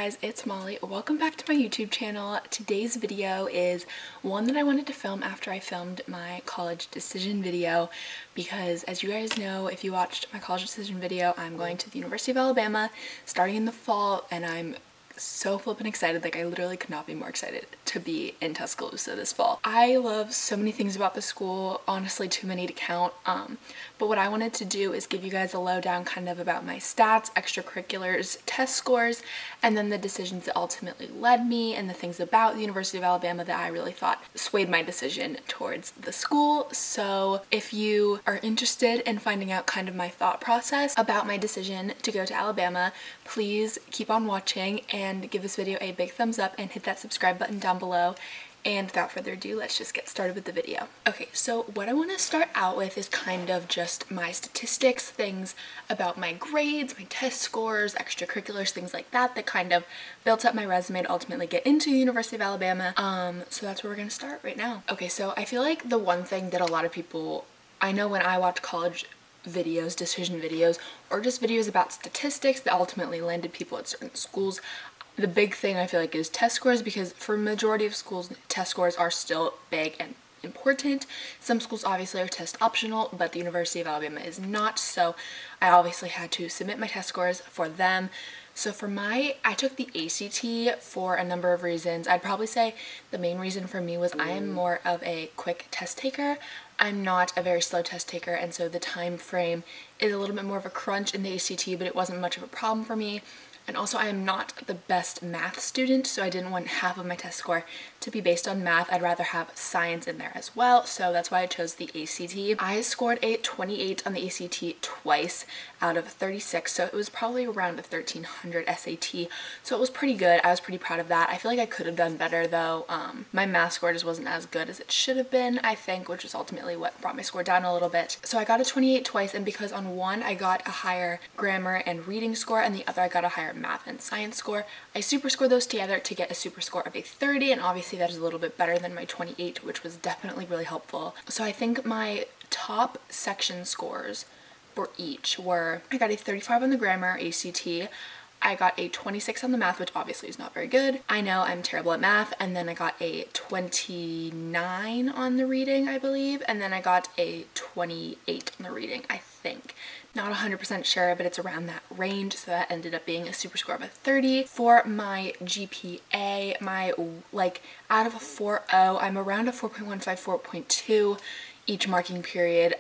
guys, it's Molly. Welcome back to my YouTube channel. Today's video is one that I wanted to film after I filmed my college decision video because, as you guys know, if you watched my college decision video, I'm going to the University of Alabama starting in the fall, and I'm so flippin' excited. Like, I literally could not be more excited to be in Tuscaloosa this fall. I love so many things about the school, honestly too many to count, but what I wanted to do is give you guys a lowdown kind of about my stats, extracurriculars, test scores, and then the decisions that ultimately led me and the things about the University of Alabama that I really thought swayed my decision towards the school. So if you are interested in finding out kind of my thought process about my decision to go to Alabama, please keep on watching and give this video a big thumbs up and hit that subscribe button down below. And without further ado, let's just get started with the video. Okay, so what I want to start out with is kind of just my statistics, things about my grades, my test scores, extracurriculars, things like that that kind of built up my resume to ultimately get into the University of Alabama. So that's where we're going to start right now. Okay, so I feel like the one thing that a lot of people, I know when I watch college videos, decision videos, or just videos about statistics that ultimately landed people at certain schools, the big thing I feel like is test scores, because for a majority of schools, test scores are still big and important. Some schools obviously are test optional, but the University of Alabama is not, so I obviously had to submit my test scores for them. So I took the ACT for a number of reasons. I'd probably say the main reason for me was I am more of a quick test taker. I'm not a very slow test taker, and so the time frame is a little bit more of a crunch in the ACT, but it wasn't much of a problem for me. And also, I am not the best math student, so I didn't want half of my test score to be based on math. I'd rather have science in there as well, so that's why I chose the ACT. I scored a 28 on the ACT twice out of 36, so it was probably around a 1300 SAT, so it was pretty good. I was pretty proud of that. I feel like I could have done better, though. My math score just wasn't as good as it should have been, I think, which is ultimately what brought my score down a little bit. So I got a 28 twice, and because on one I got a higher grammar and reading score, and the other I got a higher math and science score, I super scored those together to get a super score of a 30, and obviously that is a little bit better than my 28, which was definitely really helpful. So I think my top section scores for each were, I got a 35 on the grammar ACT, I got a 26 on the math, which obviously is not very good. I know I'm terrible at math. And then I got a 29 on the reading, I believe. And then I got a 28 on the reading, I think. Not 100% sure, but it's around that range. So that ended up being a super score of a 30. For my GPA, out of a 4.0, I'm around a 4.15, 4.2 each marking period.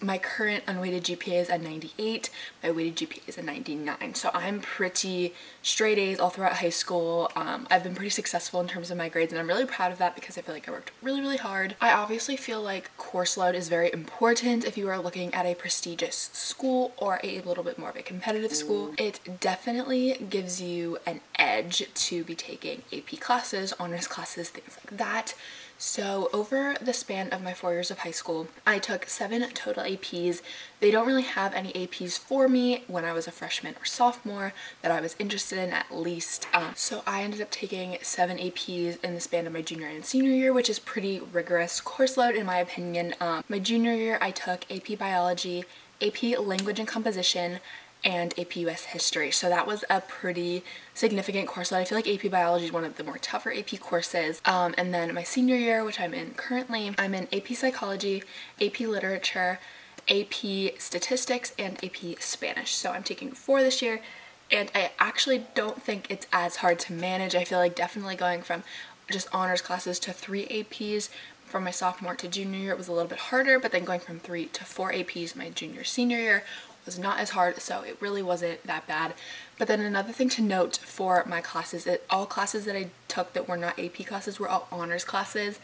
My current unweighted GPA is a 98, my weighted GPA is a 99, so I'm pretty straight A's all throughout high school. I've been pretty successful in terms of my grades, and I'm really proud of that because I feel like I worked really, really hard. I obviously feel like course load is very important if you are looking at a prestigious school or a little bit more of a competitive school. It definitely gives you an edge to be taking AP classes, honors classes, things like that. So over the span of my 4 years of high school, I took 7 total APs. They don't really have any APs for me when I was a freshman or sophomore that I was interested in, at least. So I ended up taking 7 APs in the span of my junior and senior year, which is pretty rigorous course load in my opinion. My junior year, I took AP Biology, AP Language and Composition, and AP US History. So that was a pretty significant course load. I feel like AP Biology is one of the more tougher AP courses. And then my senior year, which I'm in currently, I'm in AP Psychology, AP Literature, AP Statistics, and AP Spanish. So I'm taking 4 this year, and I actually don't think it's as hard to manage. I feel like definitely going from just honors classes to 3 APs from my sophomore to junior year, it was a little bit harder, but then going from 3 to 4 APs my junior, senior year was not as hard, so it really wasn't that bad. But then another thing to note for my classes, all classes that I took that were not AP classes were all honors classes.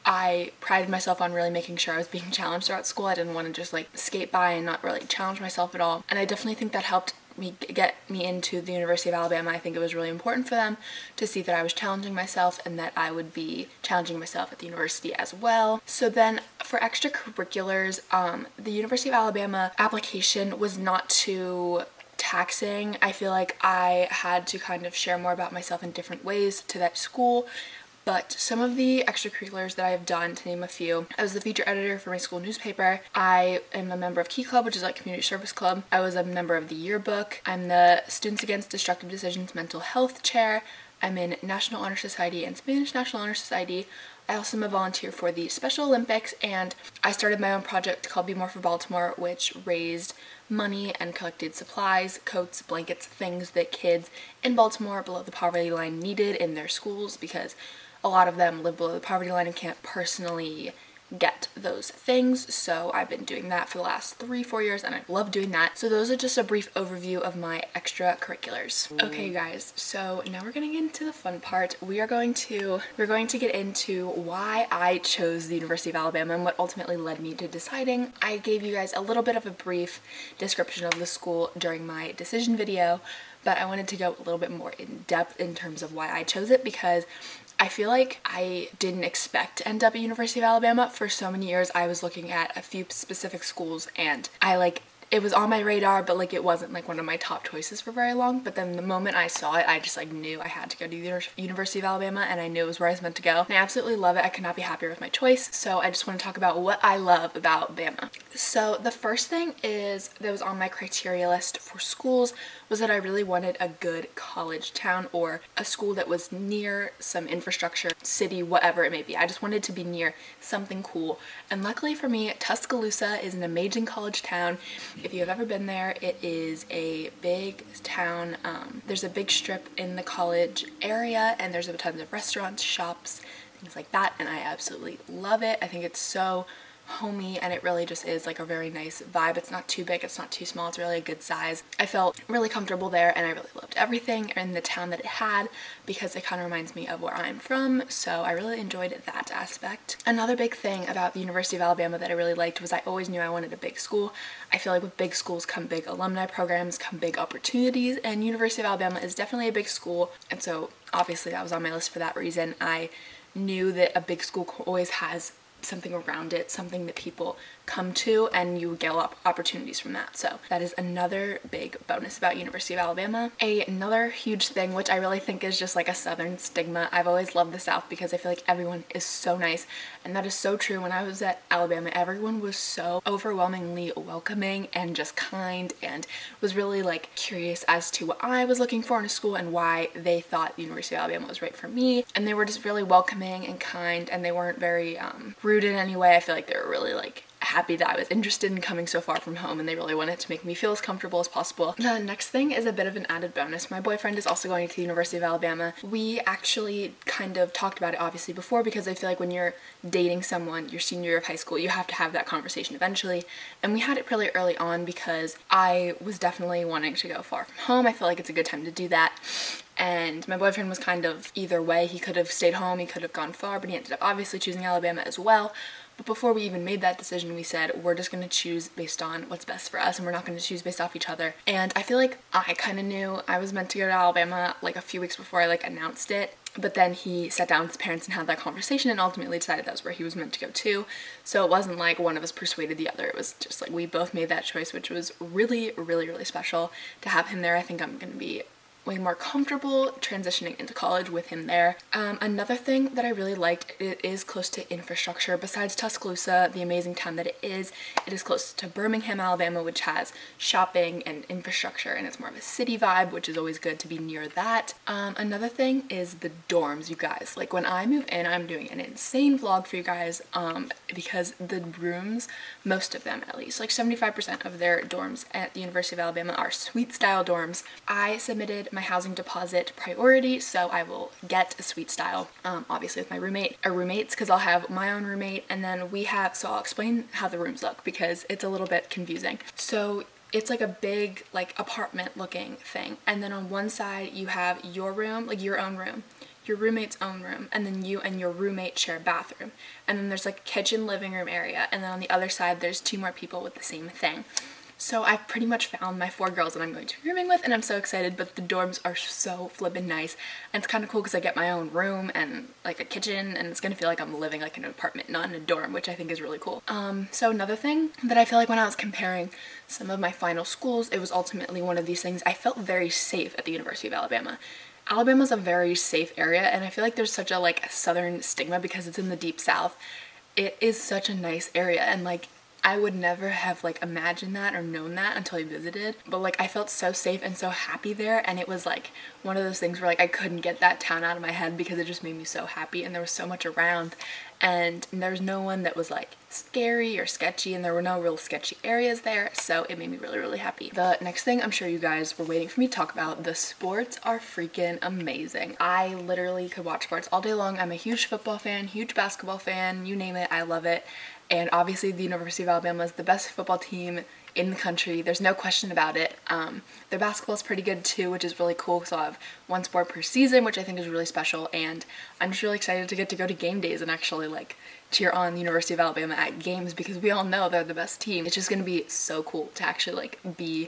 I prided myself on really making sure I was being challenged throughout school. I didn't want to just skate by and not really challenge myself at all, and I definitely think that helped get me into the University of Alabama. I think it was really important for them to see that I was challenging myself and that I would be challenging myself at the university as well. So then for extracurriculars, the University of Alabama application was not too taxing. I feel like I had to kind of share more about myself in different ways to that school. But some of the extracurriculars that I've done, to name a few, I was the feature editor for my school newspaper. I am a member of Key Club, which is like community service club. I was a member of the yearbook. I'm the Students Against Destructive Decisions mental health chair. I'm in National Honor Society and Spanish National Honor Society. I also am a volunteer for the Special Olympics, and I started my own project called Be More for Baltimore, which raised money and collected supplies, coats, blankets, things that kids in Baltimore below the poverty line needed in their schools, because a lot of them live below the poverty line and can't personally get those things. So I've been doing that for the last 3-4 years, and I love doing that. So those are just a brief overview of my extracurriculars. Okay guys, so now we're getting into the fun part. We're going to get into why I chose the University of Alabama and what ultimately led me to deciding. I gave you guys a little bit of a brief description of the school during my decision video, but I wanted to go a little bit more in depth in terms of why I chose it, because I feel like I didn't expect to end up at University of Alabama. For so many years I was looking at a few specific schools, and it was on my radar, but like it wasn't like one of my top choices for very long. But then the moment I saw it, I just like knew I had to go to the University of Alabama, and I knew it was where I was meant to go. And I absolutely love it. I could not be happier with my choice. So I just want to talk about what I love about Bama. So the first thing that was on my criteria list for schools was that I really wanted a good college town, or a school that was near some infrastructure, city, whatever it may be. I just wanted to be near something cool. And luckily for me, Tuscaloosa is an amazing college town. If you have ever been there, it is a big town. There's a big strip in the college area, and there's a ton of restaurants, shops, things like that, and I absolutely love it. I think it's so homey, and it really just is like a very nice vibe. It's not too big, it's not too small, it's really a good size. I felt really comfortable there, and I really loved everything in the town that it had, because it kind of reminds me of where I'm from, so I really enjoyed that aspect. Another big thing about the University of Alabama that I really liked was I always knew I wanted a big school. I feel like with big schools come big alumni programs, come big opportunities, and University of Alabama is definitely a big school, and so obviously that was on my list for that reason. I knew that a big school always has something around it, something that people come to, and you get a lot of opportunities from that. So that is another big bonus about University of Alabama. Another huge thing, which I really think is just like a Southern stigma. I've always loved the South because I feel like everyone is so nice, and that is so true. When I was at Alabama, everyone was so overwhelmingly welcoming and just kind, and was really like curious as to what I was looking for in a school and why they thought the University of Alabama was right for me. And they were just really welcoming and kind, and they weren't very rude in any way. I feel like they were really like happy that I was interested in coming so far from home, and they really wanted to make me feel as comfortable as possible. The next thing is a bit of an added bonus. My boyfriend is also going to the University of Alabama. We actually kind of talked about it obviously before, because I feel like when you're dating someone your senior year of high school, you have to have that conversation eventually, and we had it pretty early on because I was definitely wanting to go far from home. I feel like it's a good time to do that. And my boyfriend was kind of either way. He could have stayed home, he could have gone far, but he ended up obviously choosing Alabama as well. But before we even made that decision, we said we're just going to choose based on what's best for us, and we're not going to choose based off each other. And I feel like I kind of knew I was meant to go to Alabama like a few weeks before I like announced it. But then he sat down with his parents and had that conversation, and ultimately decided that was where he was meant to go to. So it wasn't like one of us persuaded the other. It was just like we both made that choice, which was really, really, really special to have him there. I think I'm going to be way more comfortable transitioning into college with him there. Another thing that I really liked, it is close to infrastructure. Besides Tuscaloosa, the amazing town that it is close to Birmingham, Alabama, which has shopping and infrastructure, and it's more of a city vibe, which is always good to be near that. Another thing is the dorms, you guys. Like when I move in, I'm doing an insane vlog for you guys, because the rooms, most of them at least, like 75% of their dorms at the University of Alabama are suite style dorms. I submitted my housing deposit priority, so I will get a suite style, obviously with my roommate or roommates, because I'll have my own roommate, and then so I'll explain how the rooms look because it's a little bit confusing. So it's like a big like apartment looking thing, and then on one side you have your room, like your own room, your roommate's own room, and then you and your roommate share a bathroom, and then there's like a kitchen living room area, and then on the other side there's 2 more people with the same thing. So I've pretty much found my 4 girls that I'm going to be rooming with, and I'm so excited. But the dorms are so flippin' nice, and it's kind of cool because I get my own room and like a kitchen, and it's gonna feel like I'm living like in an apartment, not in a dorm, which I think is really cool. So another thing that I feel like when I was comparing some of my final schools, it was ultimately one of these things. I felt very safe at the University of Alabama. Alabama's a very safe area, and I feel like there's such a like southern stigma because it's in the deep south. It is such a nice area, and like I would never have like imagined that or known that until I visited, but like I felt so safe and so happy there, and it was like one of those things where like I couldn't get that town out of my head because it just made me so happy, and there was so much around, and there was no one that was like scary or sketchy, and there were no real sketchy areas there, so it made me really, really happy. The next thing I'm sure you guys were waiting for me to talk about, the sports are freaking amazing. I literally could watch sports all day long. I'm a huge football fan, huge basketball fan, you name it, I love it. And obviously the University of Alabama is the best football team in the country. There's no question about it. Their basketball is pretty good too, which is really cool. So I have one sport per season, which I think is really special. And I'm just really excited to go to game days and actually like cheer on the University of Alabama at games, because we all know they're the best team. It's just gonna be so cool to actually like be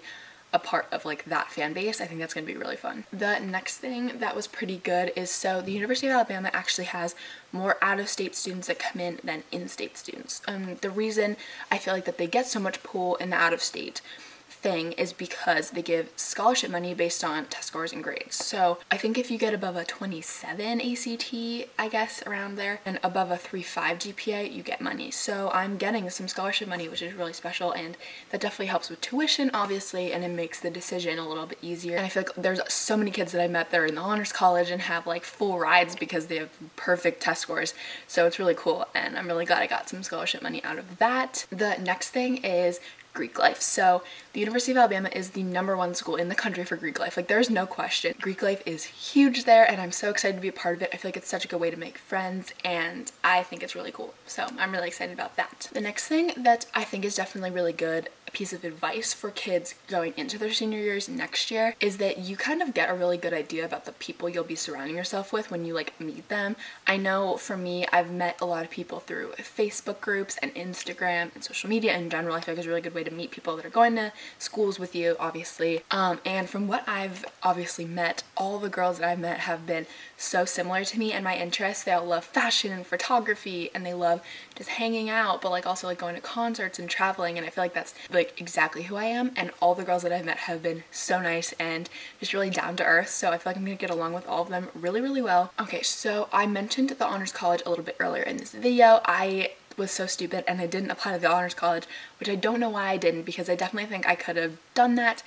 a part of like that fan base. I think that's gonna be really fun. The next thing that was pretty good is, so the University of Alabama actually has more out-of-state students that come in than in-state students. The reason I feel like that they get so much pull in the out-of-state thing is because they give scholarship money based on test scores and grades. So I think if you get above a 27 ACT, I guess around there, and above a 3.5 GPA, you get money. So I'm getting some scholarship money, which is really special, and that definitely helps with tuition, obviously, and it makes the decision a little bit easier. And I feel like there's so many kids that I met that are in the honors college and have like full rides because they have perfect test scores. So it's really cool, and I'm really glad I got some scholarship money out of that. The next thing is Greek life. So the University of Alabama is the #1 school in the country for Greek life. Like there's no question. Greek life is huge there, and I'm so excited to be a part of it. I feel like it's such a good way to make friends, and I think it's really cool. So I'm really excited about that. The next thing that I think is definitely really good, a piece of advice for kids going into their senior years next year, is that you kind of get a really good idea about the people you'll be surrounding yourself with when you like meet them. I know for me, I've met a lot of people through Facebook groups and Instagram and social media in general. I feel like it's a really good way to meet people that are going to schools with you, obviously. And from what I've obviously met, all the girls that I've met have been so similar to me and my interests. They all love fashion and photography, and they love just hanging out, but like also like going to concerts and traveling, and I feel like that's like exactly who I am. And all the girls that I've met have been so nice and just really down to earth, so I feel like I'm gonna get along with all of them really, really well. Okay, so I mentioned the honors college a little bit earlier in this video. I was so stupid and I didn't apply to the honors college, which I don't know why I didn't, because I definitely think I could have done that.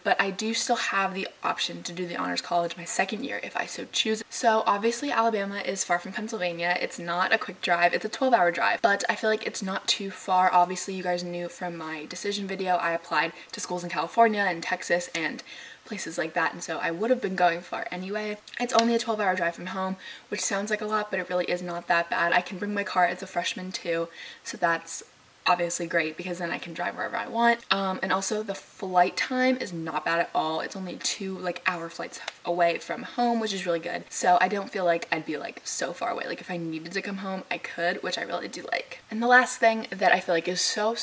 But I do still have the option to do the honors college my second year if I so choose. So obviously Alabama is far from Pennsylvania. It's not a quick drive. It's a 12-hour drive, but I feel like it's not too far. Obviously you guys knew from my decision video, I applied to schools in California and Texas and places like that, and so I would have been going far anyway. It's only a 12-hour drive from home, which sounds like a lot, but it really is not that bad. I can bring my car as a freshman too, so that's obviously great because then I can drive wherever I want. And also the flight time is not bad at all. It's only 2 like hour flights away from home, which is really good. So I don't feel like I'd be like so far away. Like if I needed to come home, I could, which I really do like. And the last thing that I feel like is so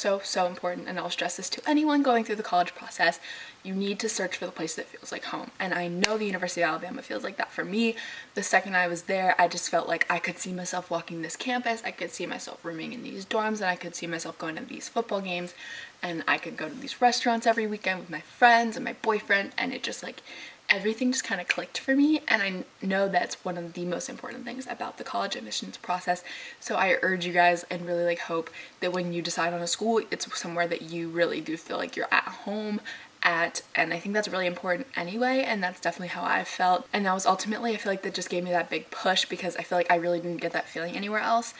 important, and I'll stress this to anyone going through the college process, you need to search for the place that feels like home. And I know the University of Alabama feels like that for me. The second I was there, I just felt like I could see myself walking this campus, I could see myself rooming in these dorms, and I could see myself going to these football games, and I could go to these restaurants every weekend with my friends and my boyfriend, and it just like, everything just kind of clicked for me. And I know that's one of the most important things about the college admissions process. So I urge you guys and really like hope that when you decide on a school, it's somewhere that you really do feel like you're at home at, and I think that's really important anyway, and that's definitely how I felt. And that was ultimately, I feel like that just gave me that big push, because I feel like I really didn't get that feeling anywhere else,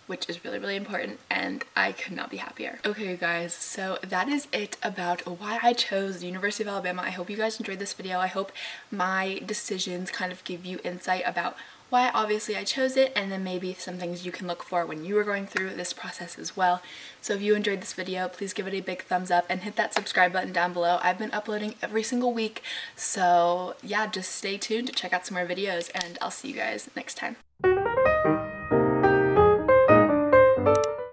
which is really important, and I could not be happier. Okay guys, so that is it about why I chose the University of Alabama. I hope you guys enjoyed this video. I hope my decisions kind of give you insight about why obviously I chose it, and then maybe some things you can look for when you are going through this process as well. So if you enjoyed this video, please give it a big thumbs up and hit that subscribe button down below. I've been uploading every single week, so yeah, just stay tuned to check out some more videos, and I'll see you guys next time.